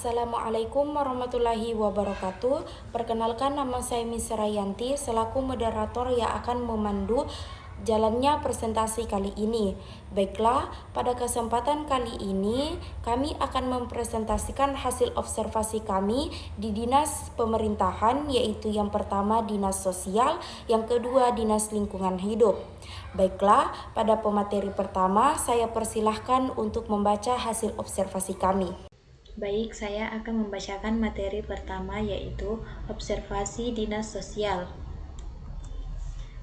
Assalamualaikum warahmatullahi wabarakatuh. Perkenalkan, nama saya Miss Rayanti selaku moderator yang akan memandu jalannya presentasi kali ini. Baiklah, pada kesempatan kali ini kami akan mempresentasikan hasil observasi kami di dinas pemerintahan, yaitu yang pertama dinas sosial, yang kedua dinas lingkungan hidup. Baiklah, pada pemateri pertama saya persilahkan untuk membaca hasil observasi kami. Baik, saya akan membacakan materi pertama, yaitu observasi dinas sosial.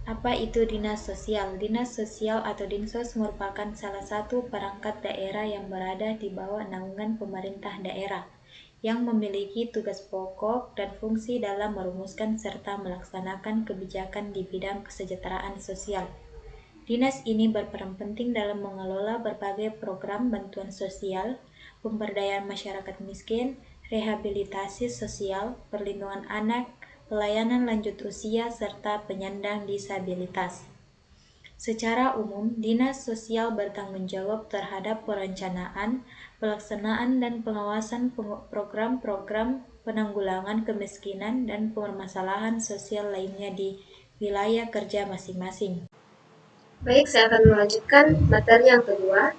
Apa itu dinas sosial? Dinas sosial atau Dinsos merupakan salah satu perangkat daerah yang berada di bawah naungan pemerintah daerah, yang memiliki tugas pokok dan fungsi dalam merumuskan serta melaksanakan kebijakan di bidang kesejahteraan sosial. Dinas ini berperan penting dalam mengelola berbagai program bantuan sosial, pemberdayaan masyarakat miskin, rehabilitasi sosial, perlindungan anak, pelayanan lanjut usia, serta penyandang disabilitas. Secara umum, dinas sosial bertanggung jawab terhadap perencanaan, pelaksanaan, dan pengawasan program-program penanggulangan kemiskinan dan permasalahan sosial lainnya di wilayah kerja masing-masing. Baik, saya akan melanjutkan materi yang kedua,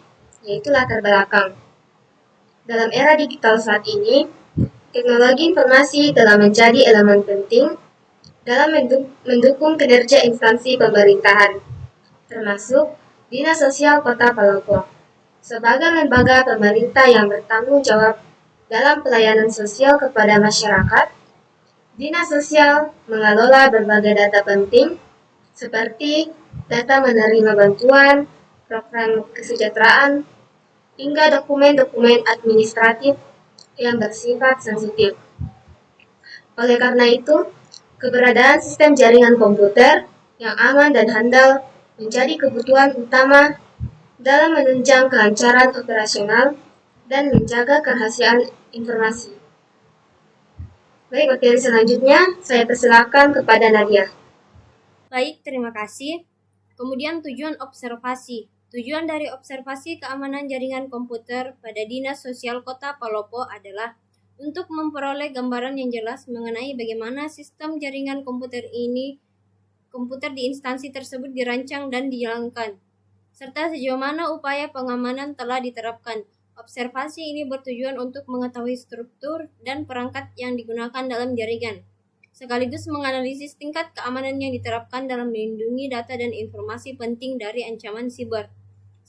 yaitu latar belakang. Dalam era digital saat ini, teknologi informasi telah menjadi elemen penting dalam mendukung kinerja instansi pemerintahan, termasuk Dinas Sosial Kota Palopo. Sebagai lembaga pemerintah yang bertanggung jawab dalam pelayanan sosial kepada masyarakat, Dinas Sosial mengelola berbagai data penting seperti data menerima bantuan, program kesejahteraan, hingga dokumen-dokumen administratif yang bersifat sensitif. Oleh karena itu, keberadaan sistem jaringan komputer yang aman dan handal menjadi kebutuhan utama dalam menunjang kelancaran operasional dan menjaga kerahasiaan informasi. Baik, materi selanjutnya saya persilakan kepada Nadia. Baik, terima kasih. Kemudian tujuan observasi. Tujuan dari observasi keamanan jaringan komputer pada Dinas Sosial Kota Palopo adalah untuk memperoleh gambaran yang jelas mengenai bagaimana sistem jaringan komputer di instansi tersebut dirancang dan dijalankan, serta sejauh mana upaya pengamanan telah diterapkan. Observasi ini bertujuan untuk mengetahui struktur dan perangkat yang digunakan dalam jaringan, sekaligus menganalisis tingkat keamanan yang diterapkan dalam melindungi data dan informasi penting dari ancaman siber.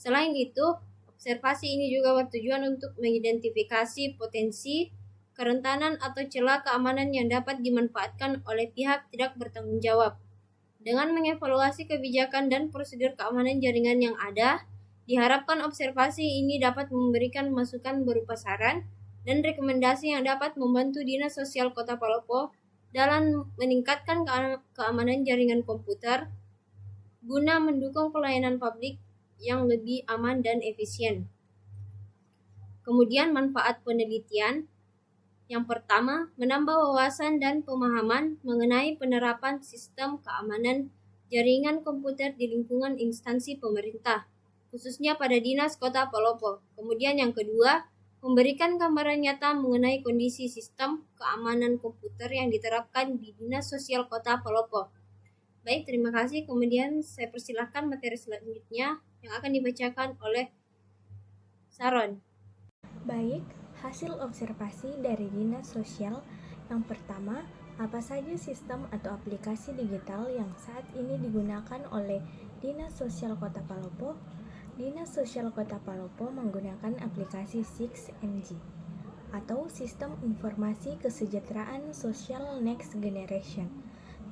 Selain itu, observasi ini juga bertujuan untuk mengidentifikasi potensi, kerentanan atau celah keamanan yang dapat dimanfaatkan oleh pihak tidak bertanggung jawab. Dengan mengevaluasi kebijakan dan prosedur keamanan jaringan yang ada, diharapkan observasi ini dapat memberikan masukan berupa saran dan rekomendasi yang dapat membantu Dinas Sosial Kota Palopo dalam meningkatkan keamanan jaringan komputer guna mendukung pelayanan publik yang lebih aman dan efisien. Kemudian manfaat penelitian. Yang pertama, menambah wawasan dan pemahaman mengenai penerapan sistem keamanan jaringan komputer di lingkungan instansi pemerintah, khususnya pada Dinas Kota Palopo. Kemudian yang kedua, memberikan gambaran nyata mengenai kondisi sistem keamanan komputer yang diterapkan di Dinas Sosial Kota Palopo. Baik, terima kasih. Kemudian saya persilahkan materi selanjutnya yang akan dibacakan oleh Saron. Baik, hasil observasi dari Dinas Sosial. Yang pertama, apa saja sistem atau aplikasi digital yang saat ini digunakan oleh Dinas Sosial Kota Palopo? Dinas Sosial Kota Palopo menggunakan aplikasi 6NG atau Sistem Informasi Kesejahteraan Sosial Next Generation,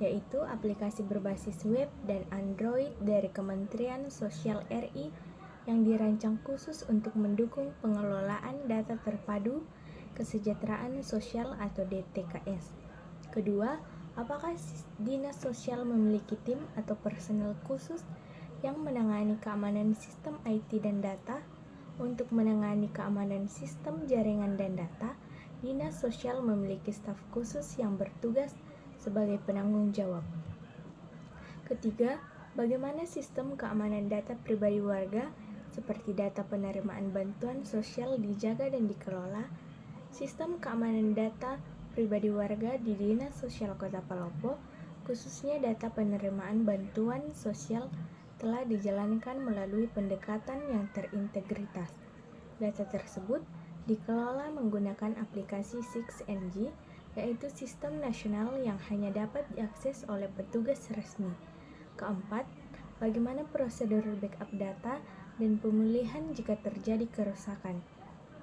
yaitu aplikasi berbasis web dan Android dari Kementerian Sosial RI yang dirancang khusus untuk mendukung pengelolaan data terpadu kesejahteraan sosial atau DTKS. Kedua, apakah Dinas Sosial memiliki tim atau personel khusus yang menangani keamanan sistem IT dan data? Untuk menangani keamanan sistem jaringan dan data, Dinas Sosial memiliki staf khusus yang bertugas sebagai penanggung jawab. Ketiga, bagaimana sistem keamanan data pribadi warga seperti data penerimaan bantuan sosial dijaga dan dikelola? Sistem keamanan data pribadi warga di Dinas Sosial Kota Palopo, khususnya data penerimaan bantuan sosial, telah dijalankan melalui pendekatan yang terintegritas. Data tersebut dikelola menggunakan aplikasi 6NG, yaitu sistem nasional yang hanya dapat diakses oleh petugas resmi. Keempat, bagaimana prosedur backup data dan pemulihan jika terjadi kerusakan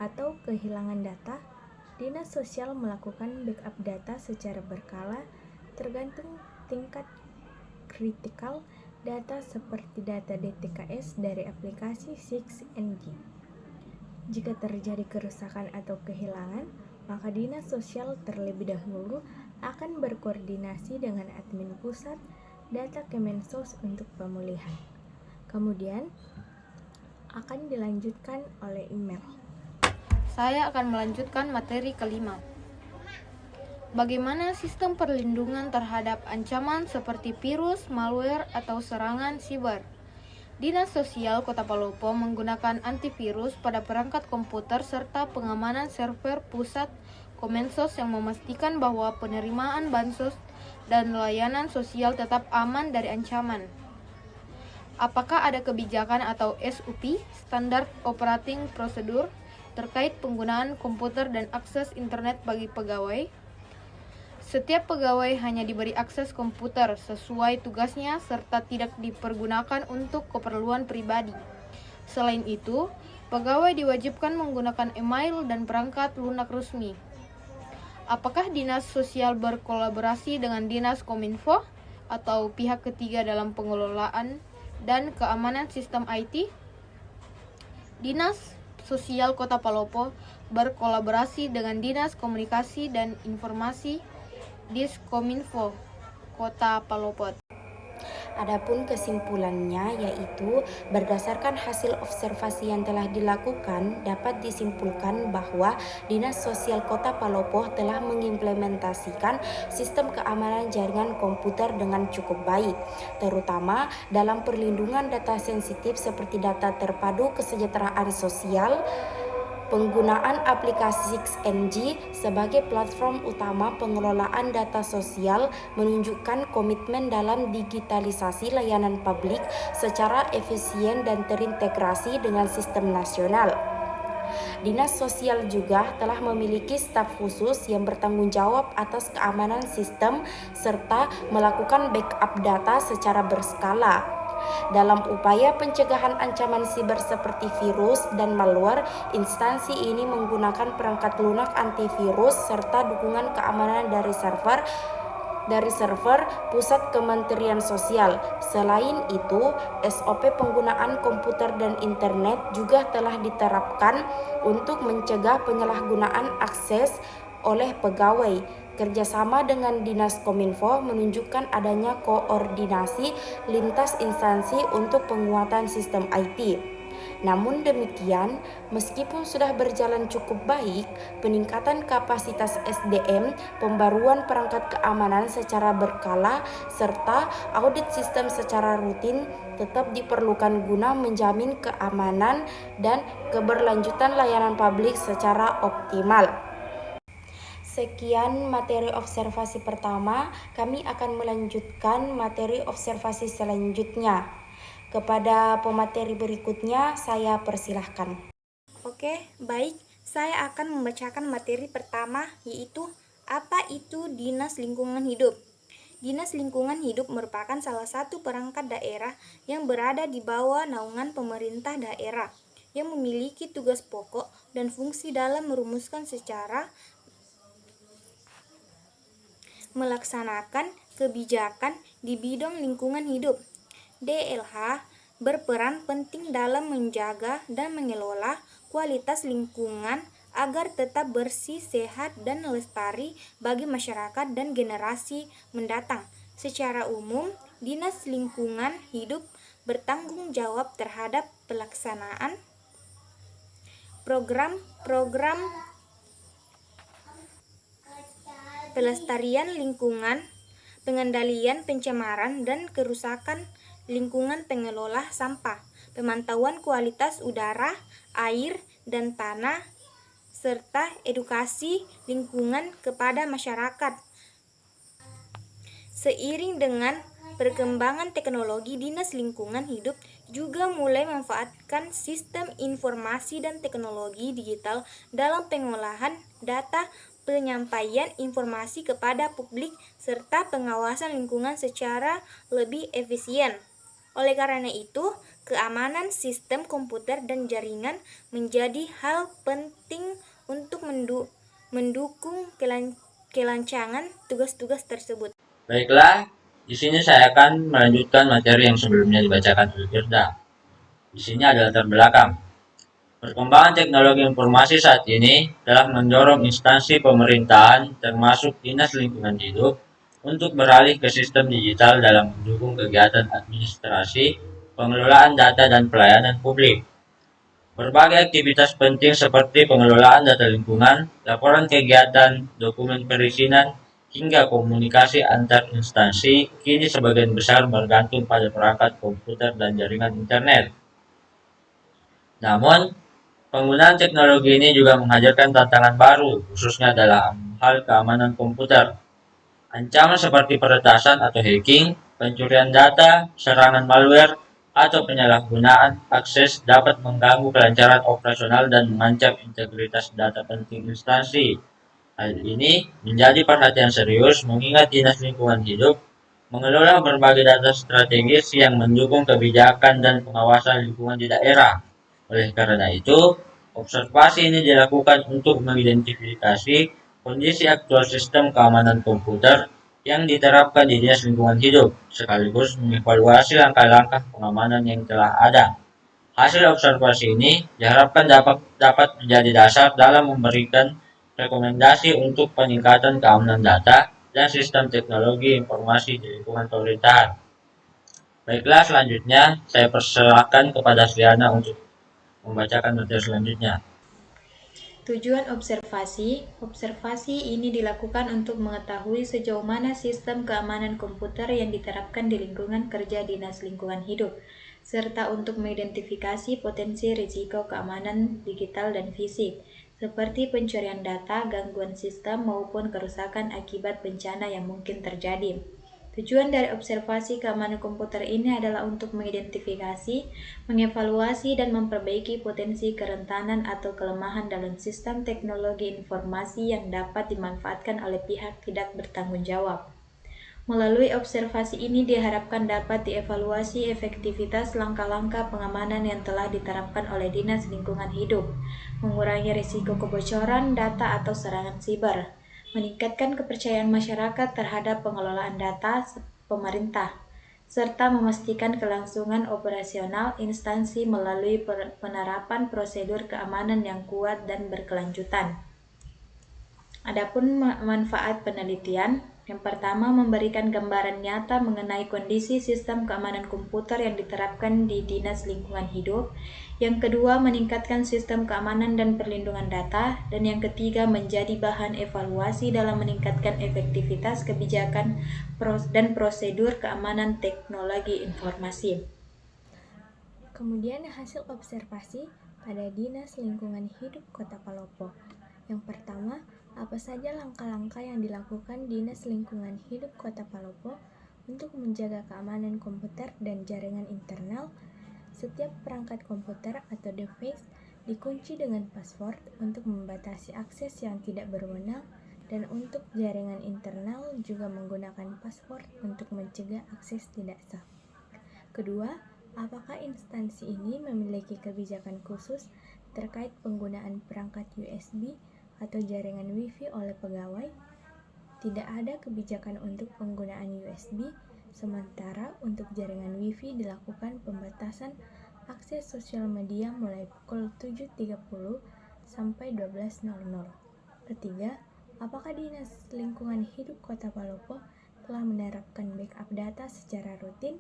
atau kehilangan data. Dinas Sosial melakukan backup data secara berkala tergantung tingkat kritikal data seperti data DTKS dari aplikasi 6NG. Jika terjadi kerusakan atau kehilangan, maka Dinas Sosial terlebih dahulu akan berkoordinasi dengan admin pusat data Kemensos untuk pemulihan. Kemudian akan dilanjutkan oleh email. Saya akan melanjutkan materi kelima. Bagaimana sistem perlindungan terhadap ancaman seperti virus, malware, atau serangan siber? Dinas Sosial Kota Palopo menggunakan antivirus pada perangkat komputer serta pengamanan server pusat Kemensos yang memastikan bahwa penerimaan bansos dan layanan sosial tetap aman dari ancaman. Apakah ada kebijakan atau SOP, Standard Operating Procedure, terkait penggunaan komputer dan akses internet bagi pegawai? Setiap pegawai hanya diberi akses komputer sesuai tugasnya serta tidak dipergunakan untuk keperluan pribadi. Selain itu, pegawai diwajibkan menggunakan email dan perangkat lunak resmi. Apakah Dinas Sosial berkolaborasi dengan Dinas Kominfo atau pihak ketiga dalam pengelolaan dan keamanan sistem IT? Dinas Sosial Kota Palopo berkolaborasi dengan Dinas Komunikasi dan Informasi Diskominfo Kota Palopo. Adapun kesimpulannya yaitu berdasarkan hasil observasi yang telah dilakukan dapat disimpulkan bahwa Dinas Sosial Kota Palopo telah mengimplementasikan sistem keamanan jaringan komputer dengan cukup baik, terutama dalam perlindungan data sensitif seperti data terpadu kesejahteraan sosial. Penggunaan aplikasi 6NG sebagai platform utama pengelolaan data sosial menunjukkan komitmen dalam digitalisasi layanan publik secara efisien dan terintegrasi dengan sistem nasional. Dinas Sosial juga telah memiliki staf khusus yang bertanggung jawab atas keamanan sistem serta melakukan backup data secara berskala. Dalam upaya pencegahan ancaman siber seperti virus dan malware, instansi ini menggunakan perangkat lunak antivirus serta dukungan keamanan dari server pusat Kementerian Sosial. Selain itu, SOP penggunaan komputer dan internet juga telah diterapkan untuk mencegah penyalahgunaan akses oleh pegawai. Kerjasama dengan Dinas Kominfo menunjukkan adanya koordinasi lintas instansi untuk penguatan sistem IT. Namun demikian, meskipun sudah berjalan cukup baik, peningkatan kapasitas SDM, pembaruan perangkat keamanan secara berkala, serta audit sistem secara rutin tetap diperlukan guna menjamin keamanan dan keberlanjutan layanan publik secara optimal. Sekian materi observasi pertama, kami akan melanjutkan materi observasi selanjutnya. Kepada pemateri berikutnya, saya persilahkan. Oke, baik. Saya akan membacakan materi pertama, yaitu apa itu Dinas Lingkungan Hidup. Dinas Lingkungan Hidup merupakan salah satu perangkat daerah yang berada di bawah naungan pemerintah daerah, yang memiliki tugas pokok dan fungsi dalam merumuskan secara melaksanakan kebijakan di bidang lingkungan hidup. DLH berperan penting dalam menjaga dan mengelola kualitas lingkungan agar tetap bersih, sehat, dan lestari bagi masyarakat dan generasi mendatang. Secara umum, Dinas Lingkungan Hidup bertanggung jawab terhadap pelaksanaan program-program pelestarian lingkungan, pengendalian pencemaran dan kerusakan lingkungan, pengelola sampah, pemantauan kualitas udara, air, dan tanah, serta edukasi lingkungan kepada masyarakat. Seiring dengan perkembangan teknologi, Dinas Lingkungan Hidup juga mulai memanfaatkan sistem informasi dan teknologi digital dalam pengolahan data, penyampaian informasi kepada publik, serta pengawasan lingkungan secara lebih efisien. Oleh karena itu, keamanan sistem komputer dan jaringan menjadi hal penting untuk mendukung kelancaran tugas-tugas tersebut. Baiklah, di sini saya akan melanjutkan materi yang sebelumnya dibacakan oleh Firda. Di sini adalah latar belakang. Perkembangan teknologi informasi saat ini telah mendorong instansi pemerintahan termasuk Dinas Lingkungan Hidup untuk beralih ke sistem digital dalam mendukung kegiatan administrasi, pengelolaan data dan pelayanan publik. Berbagai aktivitas penting seperti pengelolaan data lingkungan, laporan kegiatan, dokumen perizinan, hingga komunikasi antar instansi kini sebagian besar bergantung pada perangkat komputer dan jaringan internet. Namun, penggunaan teknologi ini juga menghadirkan tantangan baru, khususnya dalam hal keamanan komputer. Ancaman seperti peretasan atau hacking, pencurian data, serangan malware, atau penyalahgunaan akses dapat mengganggu kelancaran operasional dan mengancam integritas data penting instansi. Hal ini menjadi perhatian serius mengingat Dinas Lingkungan Hidup mengelola berbagai data strategis yang mendukung kebijakan dan pengawasan lingkungan di daerah. Oleh karena itu, observasi ini dilakukan untuk mengidentifikasi kondisi aktual sistem keamanan komputer yang diterapkan di Dinas Lingkungan Hidup, sekaligus mengevaluasi langkah-langkah pengamanan yang telah ada. Hasil observasi ini diharapkan dapat menjadi dasar dalam memberikan rekomendasi untuk peningkatan keamanan data dan sistem teknologi informasi di lingkungan pemerintahan. Baiklah, selanjutnya saya persilahkan kepada Sliana untuk membacakan materi selanjutnya. Tujuan observasi. Observasi ini dilakukan untuk mengetahui sejauh mana sistem keamanan komputer yang diterapkan di lingkungan kerja Dinas Lingkungan Hidup, serta untuk mengidentifikasi potensi risiko keamanan digital dan fisik, seperti pencurian data, gangguan sistem, maupun kerusakan akibat bencana yang mungkin terjadi. Tujuan dari observasi keamanan komputer ini adalah untuk mengidentifikasi, mengevaluasi, dan memperbaiki potensi kerentanan atau kelemahan dalam sistem teknologi informasi yang dapat dimanfaatkan oleh pihak tidak bertanggung jawab. Melalui observasi ini diharapkan dapat dievaluasi efektivitas langkah-langkah pengamanan yang telah diterapkan oleh Dinas Lingkungan Hidup, mengurangi risiko kebocoran data atau serangan siber, meningkatkan kepercayaan masyarakat terhadap pengelolaan data pemerintah, serta memastikan kelangsungan operasional instansi melalui penerapan prosedur keamanan yang kuat dan berkelanjutan. Adapun manfaat penelitian, yang pertama memberikan gambaran nyata mengenai kondisi sistem keamanan komputer yang diterapkan di Dinas Lingkungan Hidup, yang kedua meningkatkan sistem keamanan dan perlindungan data, dan yang ketiga menjadi bahan evaluasi dalam meningkatkan efektivitas kebijakan dan prosedur keamanan teknologi informasi. Kemudian hasil observasi pada Dinas Lingkungan Hidup Kota Palopo. Yang pertama, apa saja langkah-langkah yang dilakukan Dinas Lingkungan Hidup Kota Palopo untuk menjaga keamanan komputer dan jaringan internal? Setiap perangkat komputer atau device dikunci dengan password untuk membatasi akses yang tidak berwenang, dan untuk jaringan internal juga menggunakan password untuk mencegah akses tidak sah. Kedua, apakah instansi ini memiliki kebijakan khusus terkait penggunaan perangkat USB atau jaringan Wi-Fi oleh pegawai? Tidak ada kebijakan untuk penggunaan USB, sementara untuk jaringan Wi-Fi dilakukan pembatasan akses sosial media mulai pukul 7.30 sampai 12.00. Ketiga, apakah Dinas Lingkungan Hidup Kota Palopo telah menerapkan backup data secara rutin?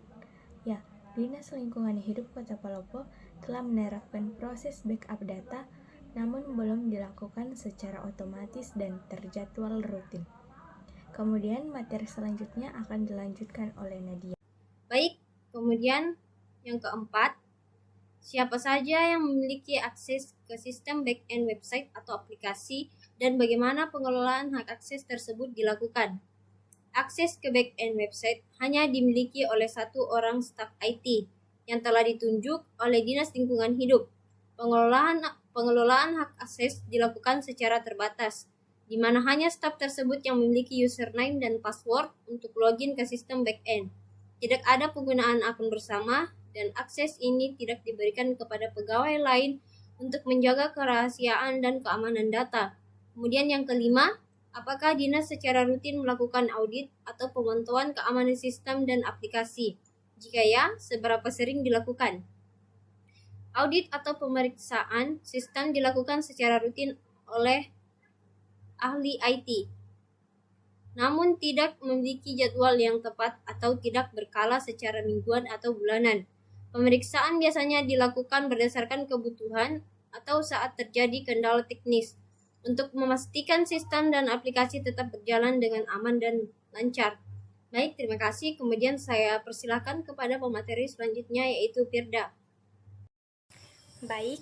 Ya, Dinas Lingkungan Hidup Kota Palopo telah menerapkan proses backup data, namun belum dilakukan secara otomatis dan terjadwal rutin. Kemudian materi selanjutnya akan dilanjutkan oleh Nadia. Baik, kemudian yang keempat, siapa saja yang memiliki akses ke sistem back-end website atau aplikasi, dan bagaimana pengelolaan hak akses tersebut dilakukan. Akses ke back-end website hanya dimiliki oleh satu orang staf IT yang telah ditunjuk oleh Dinas Lingkungan Hidup. Pengelolaan hak akses dilakukan secara terbatas, di mana hanya staf tersebut yang memiliki username dan password untuk login ke sistem back-end. Tidak ada penggunaan akun bersama, dan akses ini tidak diberikan kepada pegawai lain untuk menjaga kerahasiaan dan keamanan data. Kemudian yang kelima, apakah dinas secara rutin melakukan audit atau pemantauan keamanan sistem dan aplikasi? Jika ya, seberapa sering dilakukan? Audit atau pemeriksaan sistem dilakukan secara rutin oleh ahli IT, namun tidak memiliki jadwal yang tepat atau tidak berkala secara mingguan atau bulanan. Pemeriksaan biasanya dilakukan berdasarkan kebutuhan atau saat terjadi kendala teknis untuk memastikan sistem dan aplikasi tetap berjalan dengan aman dan lancar. Baik, terima kasih. Kemudian saya persilakan kepada pemateri selanjutnya, yaitu Firda. Baik,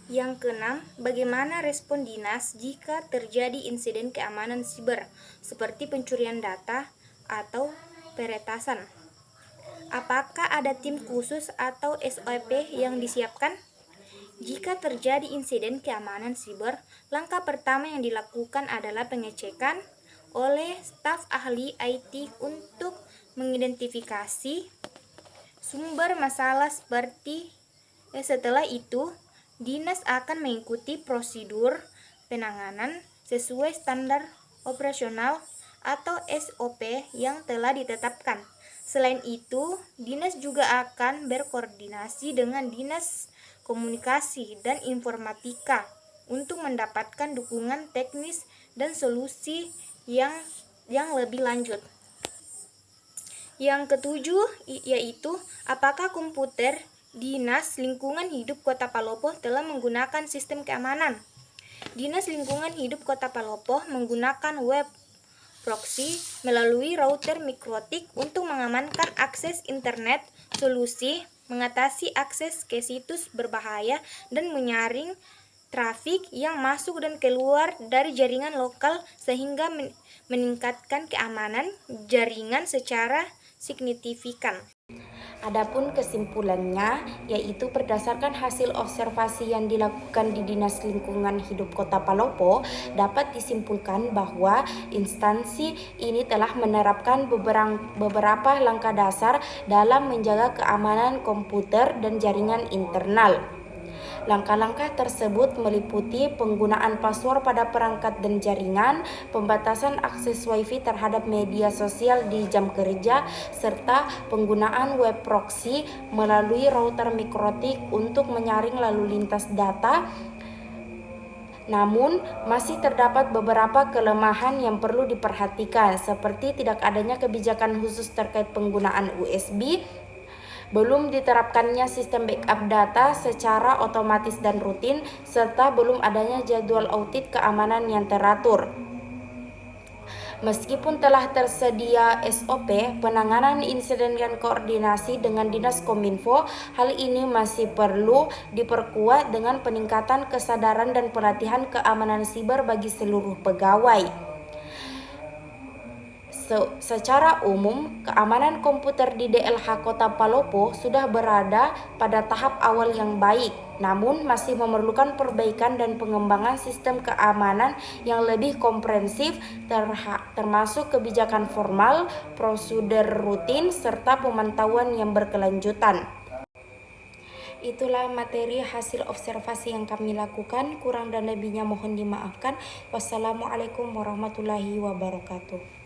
yang keenam, bagaimana respon dinas jika terjadi insiden keamanan siber seperti pencurian data atau peretasan? Apakah ada tim khusus atau SOP yang disiapkan? Jika terjadi insiden keamanan siber, langkah pertama yang dilakukan adalah pengecekan oleh staf ahli IT untuk mengidentifikasi sumber masalah setelah itu, dinas akan mengikuti prosedur penanganan sesuai standar operasional atau SOP yang telah ditetapkan. Selain itu, dinas juga akan berkoordinasi dengan Dinas Komunikasi dan Informatika untuk mendapatkan dukungan teknis dan solusi yang lebih lanjut. Yang ketujuh, yaitu apakah komputer Dinas Lingkungan Hidup Kota Palopo telah menggunakan sistem keamanan? Dinas Lingkungan Hidup Kota Palopo menggunakan web proxy melalui router mikrotik untuk mengamankan akses internet, solusi mengatasi akses ke situs berbahaya, dan menyaring trafik yang masuk dan keluar dari jaringan lokal sehingga meningkatkan keamanan jaringan secara signifikan. Adapun kesimpulannya, yaitu berdasarkan hasil observasi yang dilakukan di Dinas Lingkungan Hidup Kota Palopo, dapat disimpulkan bahwa instansi ini telah menerapkan beberapa langkah dasar dalam menjaga keamanan komputer dan jaringan internal. Langkah-langkah tersebut meliputi penggunaan password pada perangkat dan jaringan, pembatasan akses WiFi terhadap media sosial di jam kerja, serta penggunaan web proxy melalui router mikrotik untuk menyaring lalu lintas data. Namun, masih terdapat beberapa kelemahan yang perlu diperhatikan, seperti tidak adanya kebijakan khusus terkait penggunaan USB, belum diterapkannya sistem backup data secara otomatis dan rutin, serta belum adanya jadwal audit keamanan yang teratur. Meskipun telah tersedia SOP penanganan insiden dan koordinasi dengan Dinas Kominfo, hal ini masih perlu diperkuat dengan peningkatan kesadaran dan pelatihan keamanan siber bagi seluruh pegawai. Secara umum, keamanan komputer di DLH Kota Palopo sudah berada pada tahap awal yang baik, namun masih memerlukan perbaikan dan pengembangan sistem keamanan yang lebih komprehensif, termasuk kebijakan formal, prosedur rutin, serta pemantauan yang berkelanjutan. Itulah materi hasil observasi yang kami lakukan. Kurang dan lebihnya mohon dimaafkan. Wassalamualaikum warahmatullahi wabarakatuh.